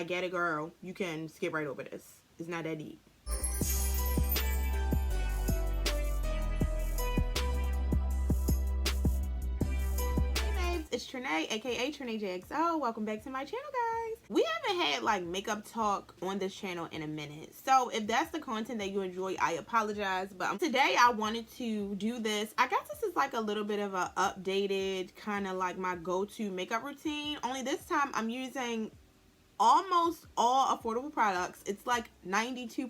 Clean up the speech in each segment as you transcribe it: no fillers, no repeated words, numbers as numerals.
I get it, girl. You can skip right over this. It's not that deep. It's Trenae, aka Trenaejxo. Welcome back to my channel, guys. We haven't had like makeup talk on this channel in a minute, so if that's the content that you enjoy, I apologize, but today I wanted to do this. I guess this is like a little bit of a updated kind of like my go-to makeup routine, only this time I'm using almost all affordable products. It's like 92%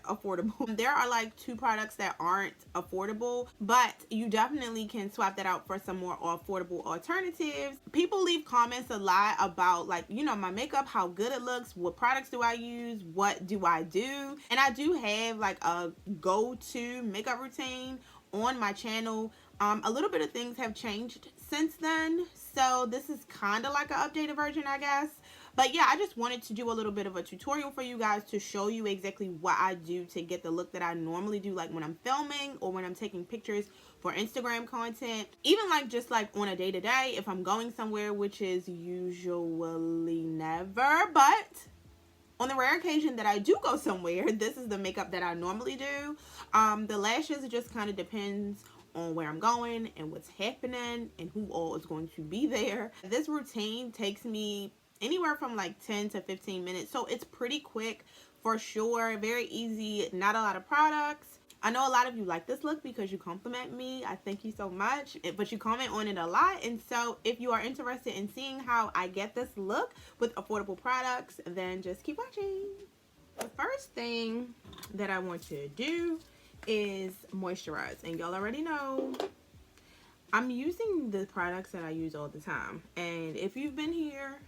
affordable. There are like 2 products that aren't affordable, but you definitely can swap that out for some more affordable alternatives. People leave comments a lot about, like, you know, my makeup, how good it looks, what products do I use, what do I do, and I do have like a go-to makeup routine on my channel. A little bit of things have changed since then, so this is kind of like an updated version, I guess. But yeah, I just wanted to do a little bit of a tutorial for you guys to show you exactly what I do to get the look that I normally do, like when I'm filming or when I'm taking pictures for Instagram content. Even like just like on a day-to-day, if I'm going somewhere, which is usually never, but on the rare occasion that I do go somewhere, this is the makeup that I normally do. The lashes, it just kind of depends on where I'm going and what's happening and who all is going to be there. This routine takes me anywhere from like 10 to 15 minutes, so it's pretty quick for sure. Very easy, not a lot of products. I know a lot of you like this look because you compliment me. I thank you so much, but you comment on it a lot, and so if you are interested in seeing how I get this look with affordable products, then just keep watching. The first thing that I want to do is moisturize, and y'all already know I'm using the products that I use all the time, and if you've been here,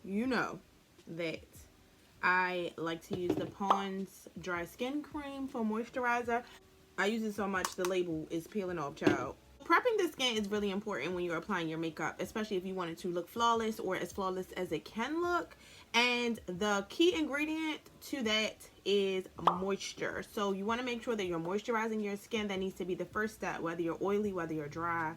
you know that I like to use the Pond's Dry Skin Cream for moisturizer. I use it so much the label is peeling off, child. Prepping the skin is really important when you're applying your makeup, especially if you want it to look flawless or as flawless as it can look. And the key ingredient to that is moisture. So you want to make sure that you're moisturizing your skin. That needs to be the first step, whether you're oily, whether you're dry.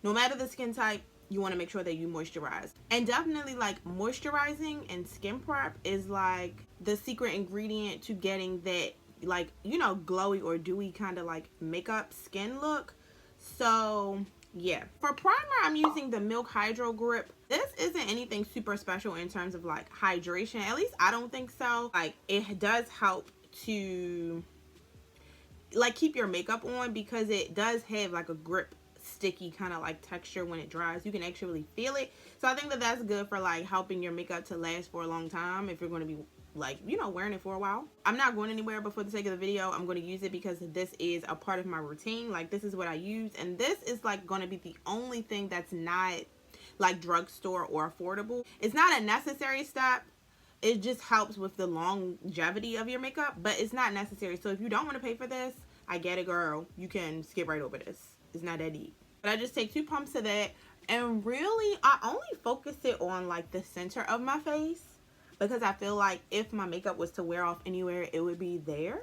No matter the skin type, you want to make sure that you moisturize. And definitely like moisturizing and skin prep is like the secret ingredient to getting that, like, you know, glowy or dewy kind of like makeup skin look. So yeah, for primer I'm using the Milk Hydro Grip. This isn't anything super special in terms of like hydration, at least I don't think so. Like, it does help to like keep your makeup on because it does have like a grip, sticky kind of like texture. When it dries, you can actually feel it. So I think that that's good for like helping your makeup to last for a long time if you're going to be, like, you know, wearing it for a while. I'm not going anywhere, but for the sake of the video, I'm going to use it because this is a part of my routine. Like, this is what I use, and this is like going to be the only thing that's not like drugstore or affordable. It's not a necessary step. It just helps with the longevity of your makeup, but it's not necessary. So if you don't want to pay for this, I get it, girl. You can skip right over this. It's not that deep. But I just take 2 pumps of that, and really I only focus it on like the center of my face because I feel like if my makeup was to wear off anywhere, it would be there.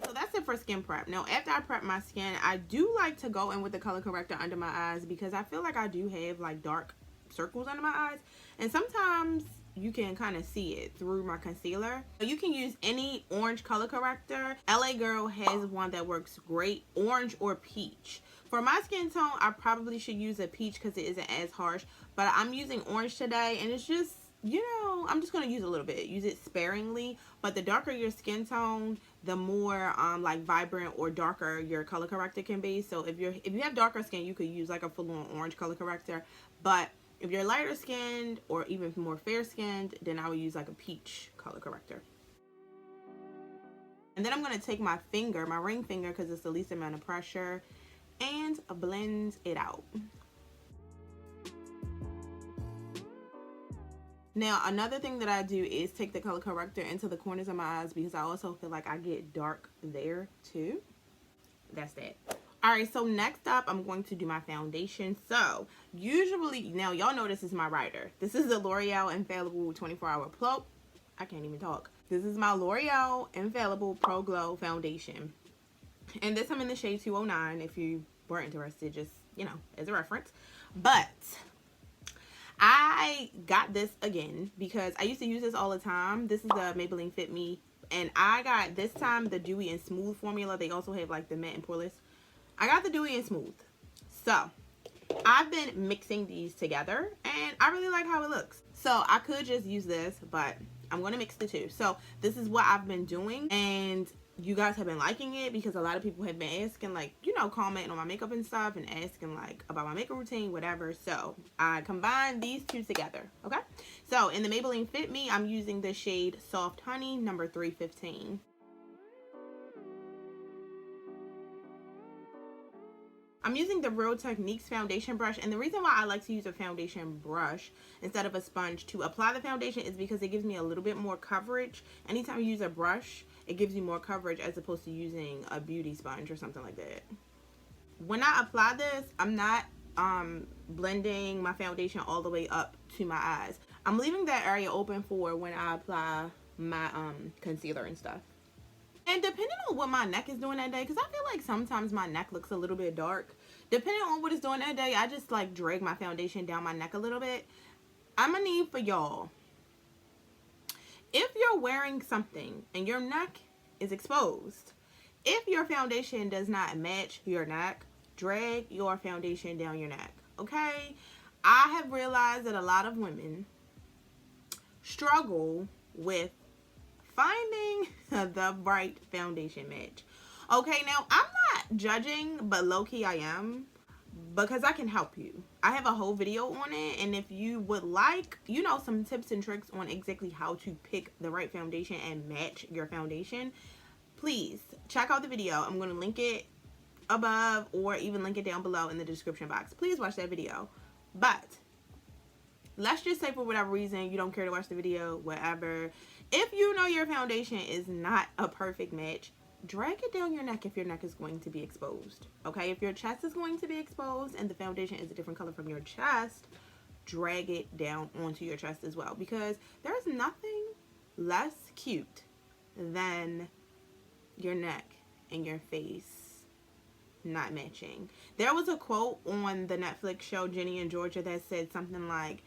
So that's it for skin prep. Now after I prep my skin, I do like to go in with the color corrector under my eyes because I feel like I do have like dark circles under my eyes, and sometimes you can kind of see it through my concealer. You can use any orange color corrector. LA Girl has one that works great, orange or peach. For my skin tone, I probably should use a peach because it isn't as harsh, but I'm using orange today, and it's just, you know, I'm just going to use a little bit. Use it sparingly, but the darker your skin tone, the more like vibrant or darker your color corrector can be. So if you have darker skin, you could use like a full-on orange color corrector, but if you're lighter skinned or even more fair skinned, then I would use like a peach color corrector. And then I'm going to take my finger, my ring finger, because it's the least amount of pressure, and blend it out. Now another thing that I do is take the color corrector into the corners of my eyes because I also feel like I get dark there too. That's that. Alright, so next up I'm going to do my foundation. So usually, now y'all know this is my Rider. This is the L'Oreal Infallible 24-Hour Pro. I can't even talk. This is my L'Oreal Infallible Pro Glow Foundation. And this I'm in the shade 209 if you were interested, just, you know, as a reference. But I got this again because I used to use this all the time. This is the Maybelline Fit Me. And I got this time the Dewy and Smooth formula. They also have like the matte and poreless. I got the Dewy and Smooth. So I've been mixing these together and I really like how it looks. So I could just use this, but I'm going to mix the two. So this is what I've been doing, and you guys have been liking it because a lot of people have been asking, like, you know, commenting on my makeup and stuff and asking like about my makeup routine, whatever. So I combined these two together. Okay, so in the Maybelline Fit Me, I'm using the shade Soft Honey number 315. I'm using the Real Techniques foundation brush, and the reason why I like to use a foundation brush instead of a sponge to apply the foundation is because it gives me a little bit more coverage. Anytime you use a brush, it gives you more coverage as opposed to using a beauty sponge or something like that. When I apply this, I'm not blending my foundation all the way up to my eyes. I'm leaving that area open for when I apply my concealer and stuff. And depending on what my neck is doing that day, because I feel like sometimes my neck looks a little bit dark. Depending on what it's doing that day, I just like drag my foundation down my neck a little bit. I'm going to need for y'all, if you're wearing something and your neck is exposed, if your foundation does not match your neck, drag your foundation down your neck, okay? I have realized that a lot of women struggle with finding the right foundation match. Okay, now I'm not judging, but low-key I am, because I can help you. I have a whole video on it, and if you would like, you know, some tips and tricks on exactly how to pick the right foundation and match your foundation, please check out the video. I'm going to link it above or even link it down below in the description box. Please watch that video. But let's just say for whatever reason you don't care to watch the video, whatever. If you know your foundation is not a perfect match, drag it down your neck if your neck is going to be exposed. Okay, if your chest is going to be exposed and the foundation is a different color from your chest, drag it down onto your chest as well, because there's nothing less cute than your neck and your face not matching. There was a quote on the Netflix show Jenny and Georgia that said something like,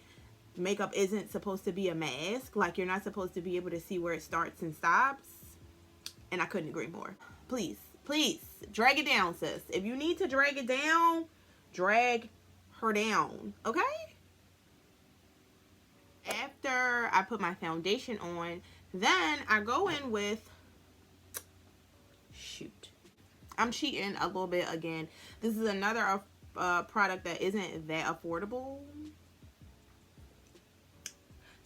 makeup isn't supposed to be a mask. Like, you're not supposed to be able to see where it starts and stops. And I couldn't agree more. Please, please, drag it down, sis. If you need to drag it down, drag her down, okay? After I put my foundation on, then I go in with, shoot, I'm cheating a little bit again. This is another product that isn't that affordable.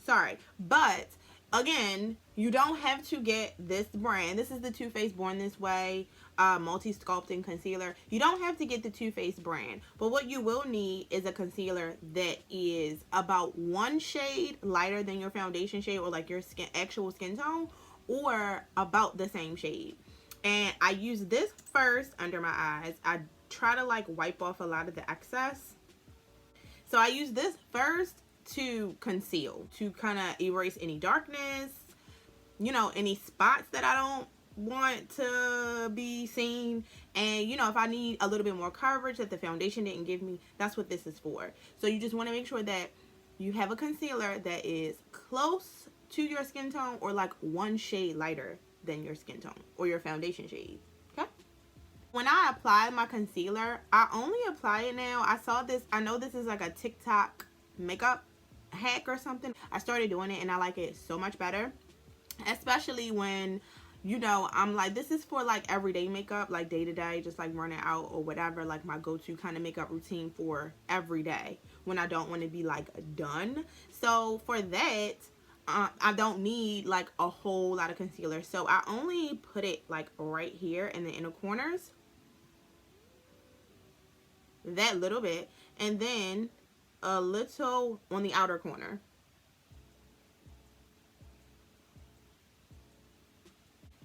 Sorry, but again, you don't have to get this brand. This is the Too Faced Born This Way multi-sculpting concealer. You don't have to get the Too Faced brand, but what you will need is a concealer that is about one shade lighter than your foundation shade, or like your actual skin tone, or about the same shade. And I use this first under my eyes. I try to like wipe off a lot of the excess. So I use this first to conceal, to kind of erase any darkness, you know, any spots that I don't want to be seen. And you know, if I need a little bit more coverage that the foundation didn't give me, that's what this is for. So you just want to make sure that you have a concealer that is close to your skin tone, or like one shade lighter than your skin tone or your foundation shade. Okay, when I apply my concealer, I only apply it now. I saw this, I know this is like a TikTok makeup hack or something. I started doing it and I like it so much better, especially when, you know, I'm like, this is for like everyday makeup, like day to day, just like running out or whatever, like my go-to kind of makeup routine for every day when I don't want to be like done. So for that, I don't need like a whole lot of concealer, so I only put it like right here in the inner corners, that little bit, and then a little on the outer corner.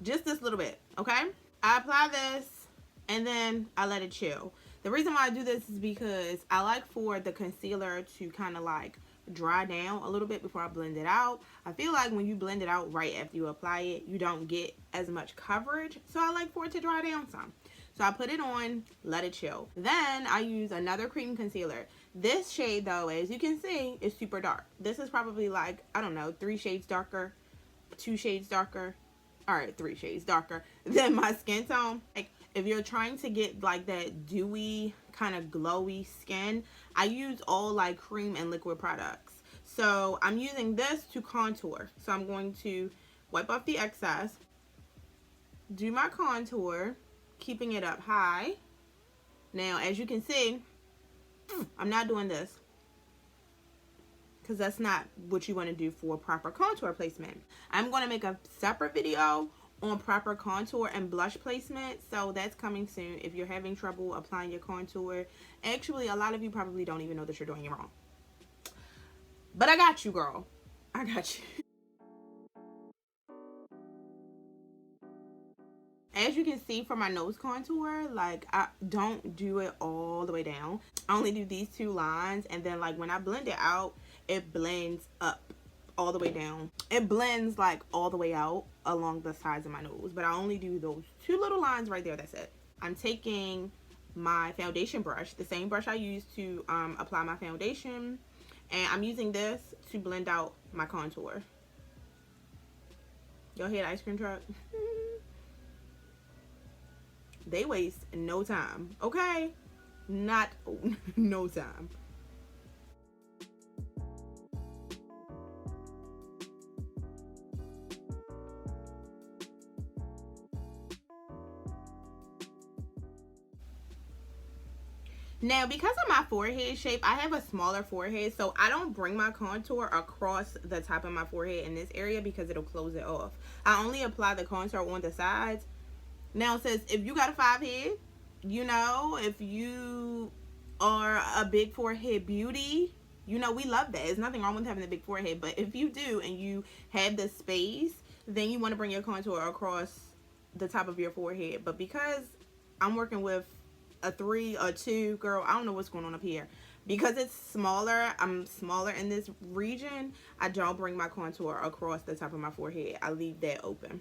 Just this little bit, okay? I apply this and then I let it chill. The reason why I do this is because I like for the concealer to kind of like dry down a little bit before I blend it out. I feel like when you blend it out right after you apply it, you don't get as much coverage, so I like for it to dry down some. So I put it on, let it chill. Then I use another cream concealer. This shade though, as you can see, is super dark. This is probably like, I don't know, 3 shades darker, 2 shades darker. All right, 3 shades darker than my skin tone. Like, if you're trying to get like that dewy kind of glowy skin, I use all like cream and liquid products. So I'm using this to contour. So I'm going to wipe off the excess, do my contour, keeping it up high. Now, as you can see, I'm not doing this because that's not what you want to do for proper contour placement. I'm going to make a separate video on proper contour and blush placement, so that's coming soon. If you're having trouble applying your contour, actually a lot of you probably don't even know that you're doing it wrong, but I got you, girl. I got you. As you can see for my nose contour, like, I don't do it all the way down. I only do these 2 lines, and then like when I blend it out, it blends up all the way down. It blends like all the way out along the sides of my nose, but I only do those 2 little lines right there. That's it. I'm taking my foundation brush, the same brush I use to apply my foundation, and I'm using this to blend out my contour. Y'all hear the ice cream truck? They waste no time, okay? Not no time. Now, because of my forehead shape, I have a smaller forehead, so I don't bring my contour across the top of my forehead in this area because it'll close it off. I only apply the contour on the sides. Now, it says if you got a 5 head, you know, if you are a big forehead beauty, you know, we love that. There's nothing wrong with having a big forehead, but if you do and you have the space, then you want to bring your contour across the top of your forehead. But because I'm working with a 3 or 2, girl, I don't know what's going on up here. Because it's smaller, I'm smaller in this region, I don't bring my contour across the top of my forehead. I leave that open.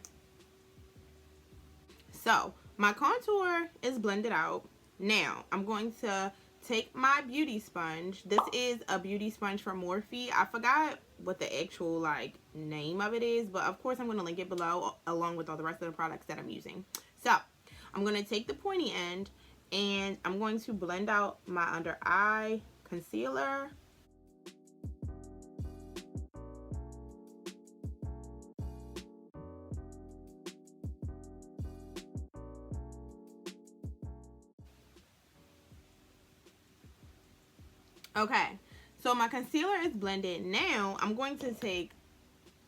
So my contour is blended out. Now I'm going to take my beauty sponge. This is a beauty sponge from Morphe. I forgot what the actual like name of it is, but of course I'm going to link it below along with all the rest of the products that I'm using. So I'm going to take the pointy end and I'm going to blend out my under eye concealer. Okay, so my concealer is blended. Now I'm going to take,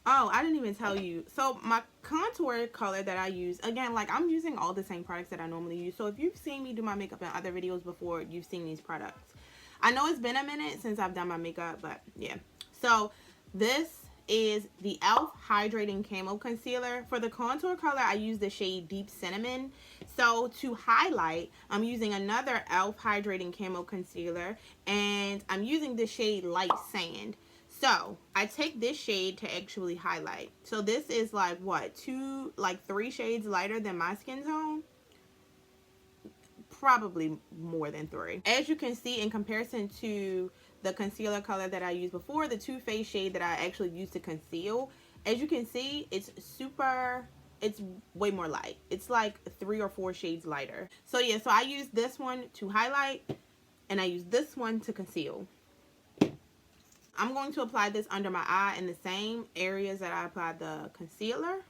oh, I didn't even tell you. So my contour color that I use, again, like I'm using all the same products that I normally use. So if you've seen me do my makeup in other videos before, you've seen these products. I know it's been a minute since I've done my makeup, but yeah. So this is the e.l.f. Hydrating Camo Concealer. For the contour color, I use the shade Deep Cinnamon. So to highlight, I'm using another e.l.f. Hydrating Camo Concealer, and I'm using the shade Light Sand. So I take this shade to actually highlight. So this is like what, 3 shades lighter than my skin tone? Probably more than 3. As you can see, in comparison to the concealer color that I used before, the Too Faced shade that I actually used to conceal, as you can see, it's way more light. It's like 3 or 4 shades lighter. So yeah, so I use this one to highlight and I use this one to conceal. I'm going to apply this under my eye in the same areas that I applied the concealer.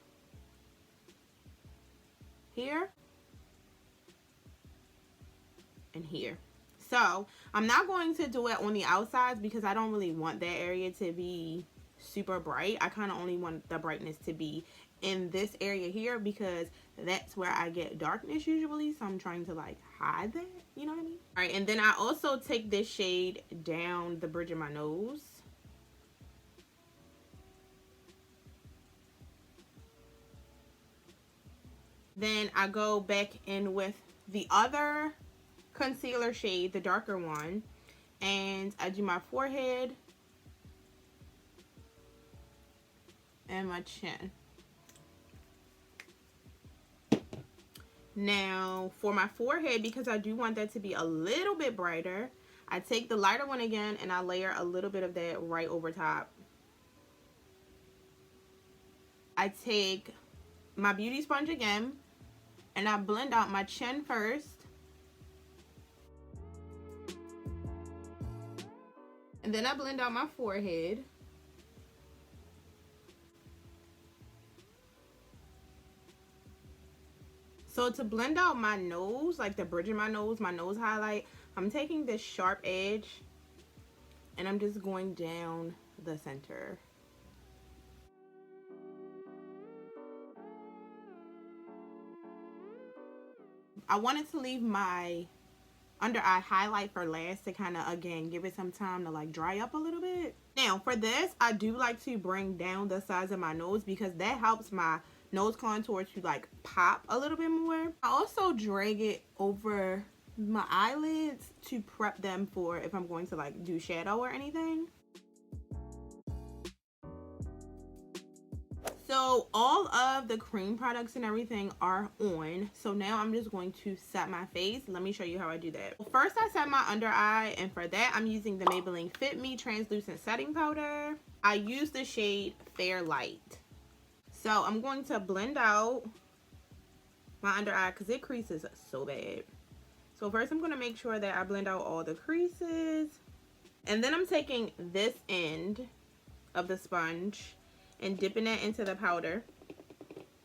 Here and here. So I'm not going to do it on the outsides because I don't really want that area to be super bright. I kind of only want the brightness to be in this area here because that's where I get darkness usually. So I'm trying to like hide that, you know what I mean? All right, and then I also take this shade down the bridge of my nose. Then I go back in with the other concealer shade, the darker one, and I do my forehead and my chin. Now for my forehead, because I do want that to be a little bit brighter, I take the lighter one again and I layer a little bit of that right over top. I take my beauty sponge again and I blend out my chin first. And then I blend out my forehead. So to blend out my nose, like the bridge of my nose highlight, I'm taking this sharp edge and I'm just going down the center. I wanted to leave my under eye highlight for last to kind of, again, give it some time to like dry up a little bit. Now for this, I do like to bring down the size of my nose because that helps my nose contour to like pop a little bit more. I also drag it over my eyelids to prep them for if I'm going to like do shadow or anything. So all of the cream products and everything are on. So now I'm just going to set my face. Let me show you how I do that. First I set my under eye, and for that I'm using the Maybelline Fit Me translucent setting powder. I use the shade Fair Light. So I'm going to blend out my under eye because it creases so bad. So first I'm going to make sure that I blend out all the creases. And then I'm taking this end of the sponge and dipping it into the powder,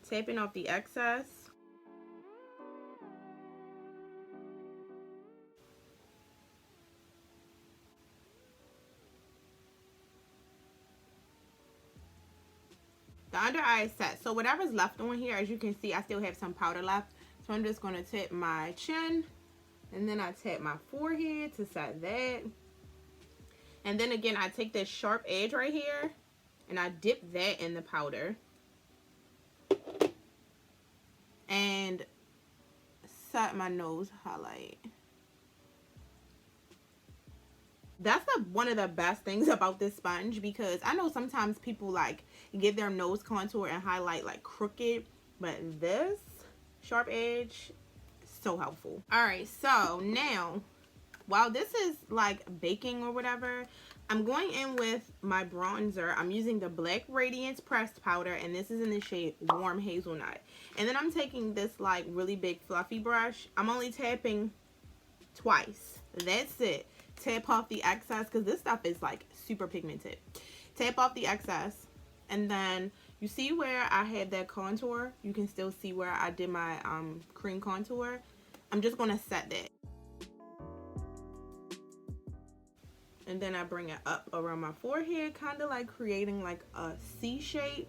tapping off the excess. The under eye is set. So whatever's left on here, as you can see, I still have some powder left. So I'm just going to tap my chin, and then I tap my forehead to set that. And then again, I take this sharp edge right here, and I dip that in the powder. And set my nose highlight. That's one of the best things about this sponge, because I know sometimes people like get their nose contour and highlight like crooked, but this sharp edge is so helpful. All right, so now while this is like baking or whatever, I'm going in with my bronzer. I'm using the Black Radiance pressed powder, and this is in the shade Warm Hazelnut. And then I'm taking this like really big fluffy brush. I'm only tapping twice. That's it. Tap off the excess because this stuff is like super pigmented. Tap off the excess, and then you see where I had that contour? You can still see where I did my cream contour. I'm just going to set that. And then I bring it up around my forehead, kind of like creating like a C shape.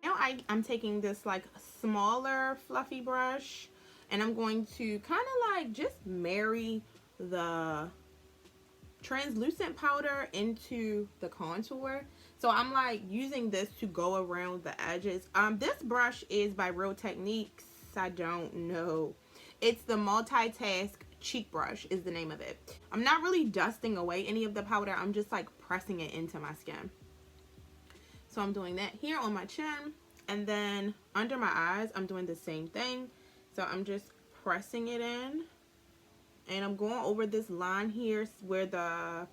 Now I'm taking this like smaller fluffy brush, and I'm going to kind of like just marry the translucent powder into the contour. So I'm like using this to go around the edges. This brush is by Real Techniques. I don't know. It's the Multitask Cheek Brush is the name of it. I'm not really dusting away any of the powder. I'm just like pressing it into my skin. So I'm doing that here on my chin, and then under my eyes I'm doing the same thing. So I'm just pressing it in, and I'm going over this line here where the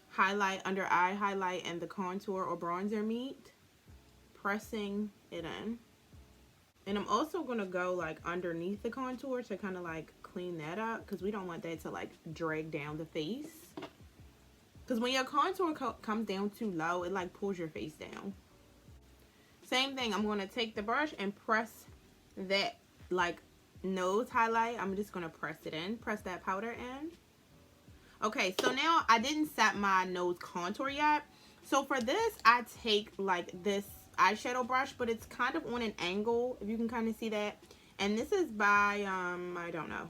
highlight, under eye highlight, and the contour or bronzer meet, pressing it in. And I'm also going to go like underneath the contour to kind of like clean that up, because we don't want that to like drag down the face. Because when your contour comes down too low, it like pulls your face down. Same thing, I'm going to take the brush and press that like nose highlight. I'm just going to press it in, press that powder in. Okay, so now I didn't set my nose contour yet. So for this, I take like this eyeshadow brush, but it's kind of on an angle, if you can kind of see that. And this is by I don't know,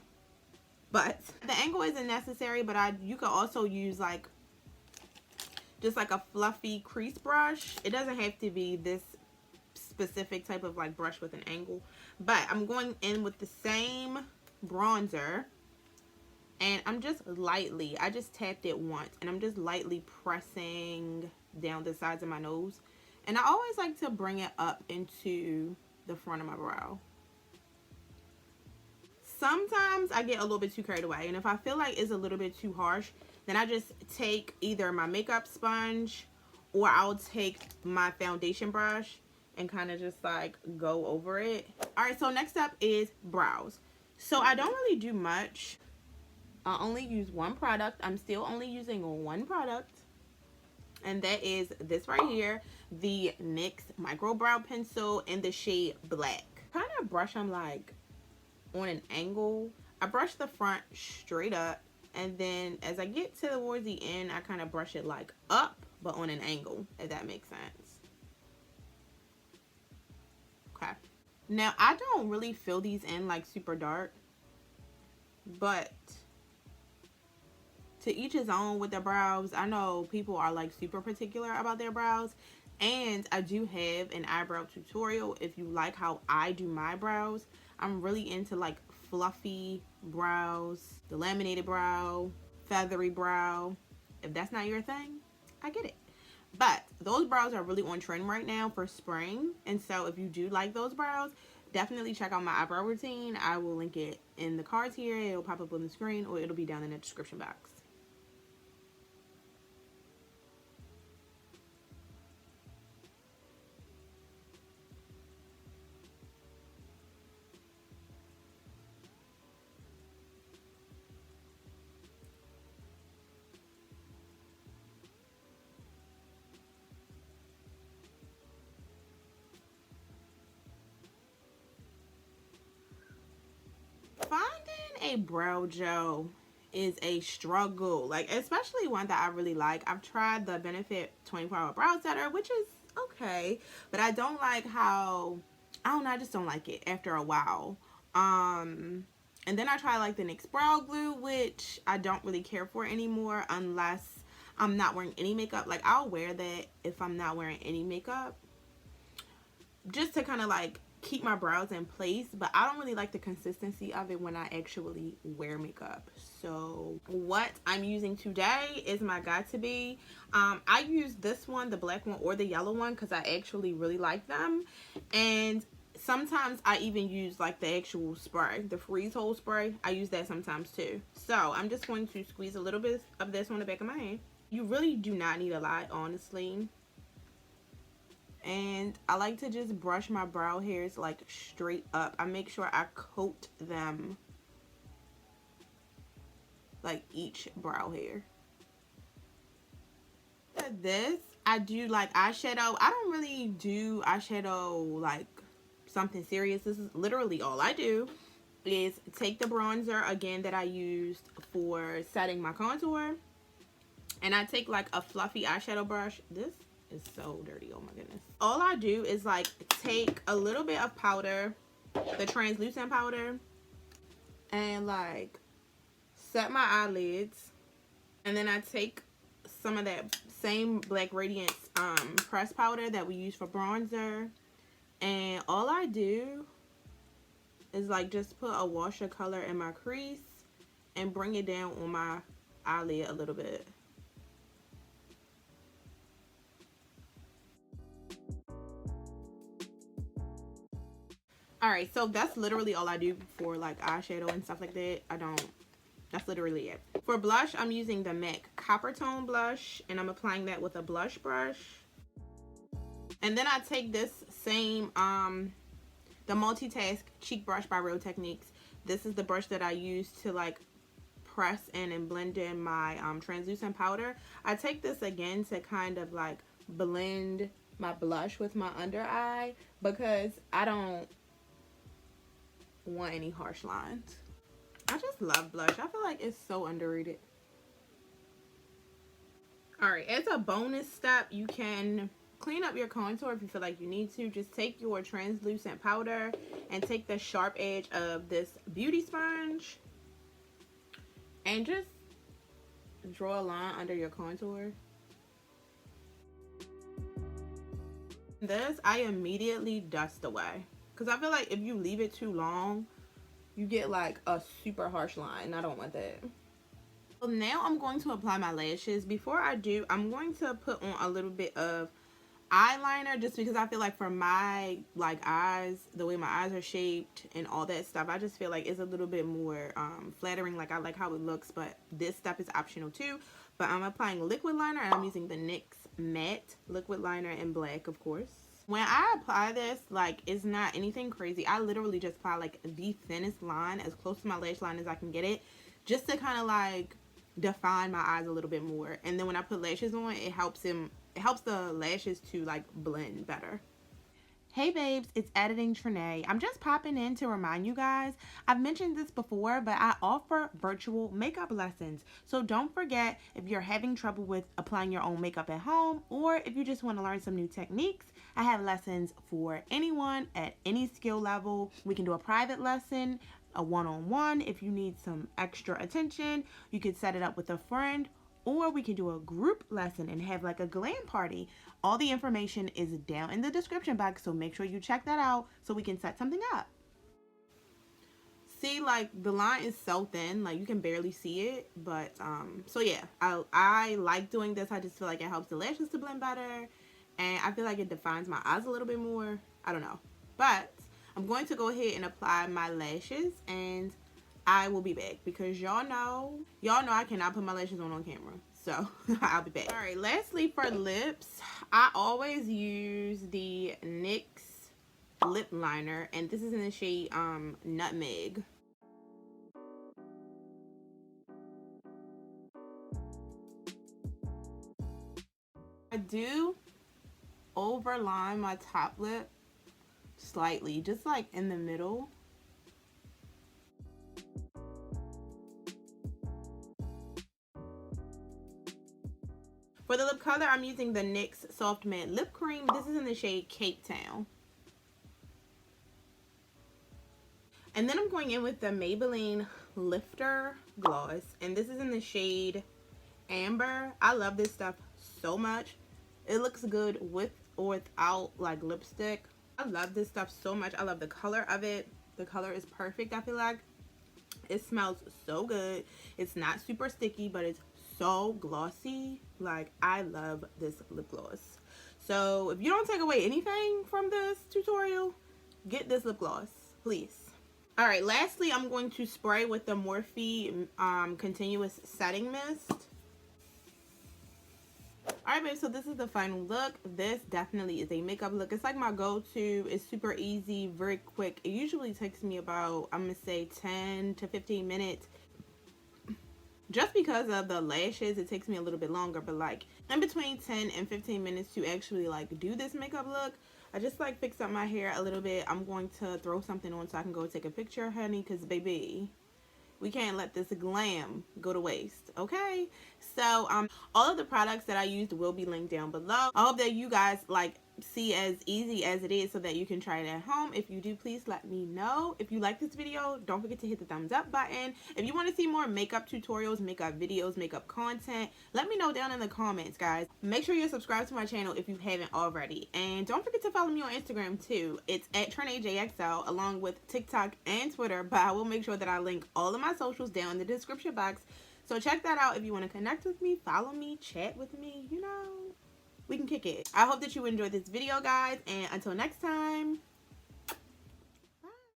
but the angle isn't necessary. But you could also use like just like a fluffy crease brush. It doesn't have to be this specific type of like brush with an angle. But I'm going in with the same bronzer, and I'm just lightly, I just tapped it once, and I'm just lightly pressing down the sides of my nose. And I always like to bring it up into the front of my brow. Sometimes I get a little bit too carried away, and if I feel like it's a little bit too harsh, then I just take either my makeup sponge or I'll take my foundation brush and kind of just like go over it. Alright, so next up is brows. So I don't really do much. I only use one product. I'm still only using one product, and that is this right here, the NYX Micro Brow Pencil in the shade Black. Kind of brush them like on an angle. I brush the front straight up, and then as I get towards the end, I kind of brush it like up, but on an angle, if that makes sense. Okay. Now, I don't really fill these in like super dark, but to each his own with their brows. I know people are like super particular about their brows, and I do have an eyebrow tutorial if you like how I do my brows. I'm really into like fluffy brows, the laminated brow, feathery brow. If that's not your thing, I get it. But those brows are really on trend right now for spring, and so if you do like those brows, definitely check out my eyebrow routine. I will link it in the cards here. It'll pop up on the screen, or it'll be down in the description box. Finding a brow gel is a struggle, like especially one that I really like. I've tried the Benefit 24-hour brow setter, which is okay, but I don't like how, I don't know, I just don't like it after a while. And then I try like the NYX brow glue, which I don't really care for anymore unless I'm not wearing any makeup. Like I'll wear that if I'm not wearing any makeup, just to kind of like keep my brows in place, but I don't really like the consistency of it when I actually wear makeup. So what I'm using today is my Got To Be. I use this one, the black one or the yellow one, because I actually really like them. And sometimes I even use like the actual spray, the freeze hold spray. I use that sometimes too. So I'm just going to squeeze a little bit of this on the back of my hand. You really do not need a lot, honestly. And I like to just brush my brow hairs like straight up. I make sure I coat them, like each brow hair. This, I do like eyeshadow. I don't really do eyeshadow like something serious. This is literally all I do is take the bronzer again that I used for setting my contour, and I take like a fluffy eyeshadow brush. This is so dirty, oh my goodness. All I do is like take a little bit of powder, the translucent powder, and like set my eyelids, and then I take some of that same black radiance pressed powder that we use for bronzer, and all I do is like just put a wash of color in my crease and bring it down on my eyelid a little bit. Alright, so that's literally all I do for like eyeshadow and stuff like that. That's literally it. For blush, I'm using the MAC Copper Tone blush, and I'm applying that with a blush brush. And then I take this same, the Multitask Cheek Brush by Real Techniques. This is the brush that I use to like press in and blend in my translucent powder. I take this again to kind of like blend my blush with my under eye, because I don't want any harsh lines. I just love blush. I feel like it's so underrated. Alright, as a bonus step, you can clean up your contour if you feel like you need to. Just take your translucent powder and take the sharp edge of this beauty sponge and just draw a line under your contour. This I immediately dust away, because I feel like if you leave it too long, you get like a super harsh line. I don't want that. So now I'm going to apply my lashes. Before I do, I'm going to put on a little bit of eyeliner, just because I feel like for my eyes, the way my eyes are shaped and all that stuff, I just feel like it's a little bit more flattering. Like, I like how it looks, but this stuff is optional too. But I'm applying liquid liner, and I'm using the NYX matte liquid liner in black, of course. When I apply this, like, it's not anything crazy. I literally just apply like the thinnest line, as close to my lash line as I can get it, just to kind of like define my eyes a little bit more. And then when I put lashes on, it helps the lashes to like blend better. Hey babes, it's Editing Trenae. I'm just popping in to remind you guys, I've mentioned this before, but I offer virtual makeup lessons. So don't forget, if you're having trouble with applying your own makeup at home, or if you just want to learn some new techniques, I have lessons for anyone at any skill level. We can do a private lesson, a one-on-one. If you need some extra attention, you could set it up with a friend, or we can do a group lesson and have like a glam party. All the information is down in the description box, so make sure you check that out so we can set something up. See, like, the line is so thin, like you can barely see it, but so yeah, I like doing this. I just feel like it helps the lashes to blend better, and I feel like it defines my eyes a little bit more. I don't know, but I'm going to go ahead and apply my lashes, and I will be back because y'all know I cannot put my lashes on camera. So I'll be back. All right, lastly for lips, I always use the NYX lip liner, and this is in the shade Nutmeg. I do overline my top lip slightly, just like in the middle. For the lip color, I'm using the NYX Soft Matte Lip Cream. This is in the shade Cape Town. And then I'm going in with the Maybelline Lifter Gloss. And this is in the shade Amber. I love this stuff so much. It looks good with or without like lipstick. I love this stuff so much. I love the color of it. The color is perfect, I feel like. It smells so good. It's not super sticky, but it's so glossy. Like, I love this lip gloss. So if you don't take away anything from this tutorial, get this lip gloss, please. All right, lastly, I'm going to spray with the Morphe continuous setting mist. All right, babe, so this is the final look. This definitely is a makeup look. It's like my go-to. It's super easy, very quick. It usually takes me about, I'm gonna say 10 to 15 minutes. Just because of the lashes, it takes me a little bit longer, but like in between 10 and 15 minutes to actually like do this makeup look. I just like fix up my hair a little bit. I'm going to throw something on so I can go take a picture, honey, because baby, we can't let this glam go to waste, okay? So all of the products that I used will be linked down below. I hope that you guys like see as easy as it is so that you can try it at home. If you do, please let me know. If you like this video, don't forget to hit the thumbs up button. If you want to see more makeup tutorials, makeup videos, makeup content, let me know down in the comments, guys. Make sure you're subscribed to my channel if you haven't already, and don't forget to follow me on Instagram too. It's at Trenaejxo, along with TikTok and Twitter, but I will make sure that I link all of my socials down in the description box, so check that out if you want to connect with me, follow me, chat with me, you know, we can kick it. I hope that you enjoyed this video, guys, and until next time,